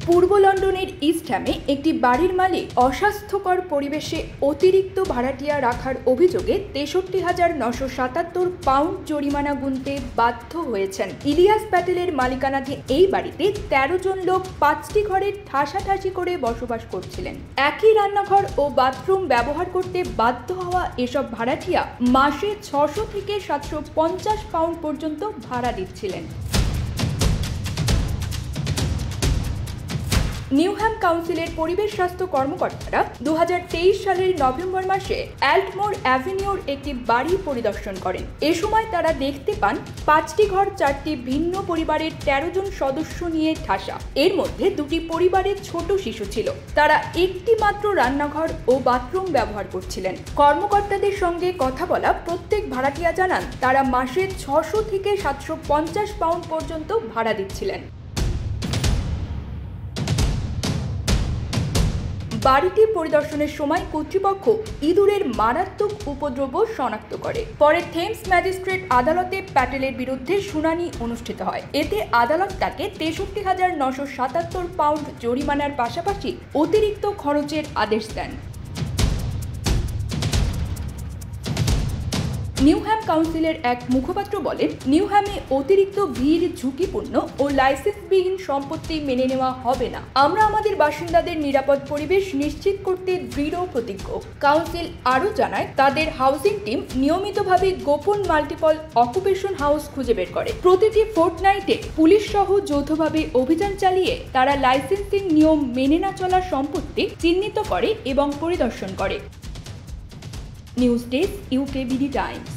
পূর্ব লন্ডনের ইস্ট হ্যামে একটি বাড়ির মালিক অস্বাস্থ্যকর পরিবেশে অতিরিক্ত ভাড়াটিয়া রাখার অভিযোগে ৬৩,৯৭৭ পাউন্ড জরিমানা গুনতে বাধ্য হয়েছেন। ইলিয়াস প্যাটেলের মালিকানাধীন এই বাড়িতে ১৩ জন লোক ৫টি ঘরে ঠাসাঠাসি করে বসবাস করছিলেন। একই রান্নাঘর ও বাথরুম ব্যবহার করতে বাধ্য হওয়া এসব ভাড়াটিয়া মাসে ৬০০ থেকে ৭৫০ পাউন্ড পর্যন্ত ভাড়া দিচ্ছিলেন। নিউহ্যাম কাউন্সিলের পরিবেশ স্বাস্থ্য কর্মকর্তারা ২০২৩ সালের নভেম্বর মাসে অ্যাল্টমোর অ্যাভিনিউর একটি বাড়ি পরিদর্শন করেন। এ সময় তারা দেখতে পান ৫টি ঘর ৪টি ভিন্ন পরিবারের ১৩ জন সদস্য নিয়ে ঠাসা। এর মধ্যে ২টি পরিবারের ছোট শিশু ছিল। তারা একটি মাত্র রান্নাঘর ও বাথরুম ব্যবহার করছিলেন। কর্মকর্তাদের সঙ্গে কথা বলা প্রত্যেক ভাড়াটিয়া জানান তারা মাসে ৬০০ থেকে ৭৫০ পাউন্ড পর্যন্ত ভাড়া দিচ্ছিলেন। বাড়িটি পরিদর্শনের সময় কর্তৃপক্ষ ইঁদুরের মারাত্মক উপদ্রব শনাক্ত করে। পরে থেমস ম্যাজিস্ট্রেট আদালতে প্যাটেলের বিরুদ্ধে শুনানি অনুষ্ঠিত হয়। এতে আদালত তাকে ৬৩,৯৭৭ পাউন্ড জরিমানার পাশাপাশি অতিরিক্ত খরচের আদেশ দেন। নিউহ্যাম কাউন্সিলের এক মুখপাত্র বলেন, নিউহ্যামে অতিরিক্ত ভিড় ঝুঁকিপূর্ণ ও লাইসেন্সবিহীন সম্পত্তি মেনে নেওয়া হবে না। আমরা আমাদের বাসিন্দাদের নিরাপদ পরিবেশ নিশ্চিত করতে দৃঢ় প্রতিজ্ঞ। কাউন্সিল আরও জানায়, তাদের হাউজিং টিম নিয়মিতভাবে গোপন মাল্টিপল অকুপেশন হাউস খুঁজে বের করে। প্রতিটি ফোর্টনাইটে পুলিশ সহ যৌথভাবে অভিযান চালিয়ে তারা লাইসেন্সিং নিয়ম মেনে না চলা সম্পত্তি চিহ্নিত করে এবং পরিদর্শন করে। News desk, UKBD Times.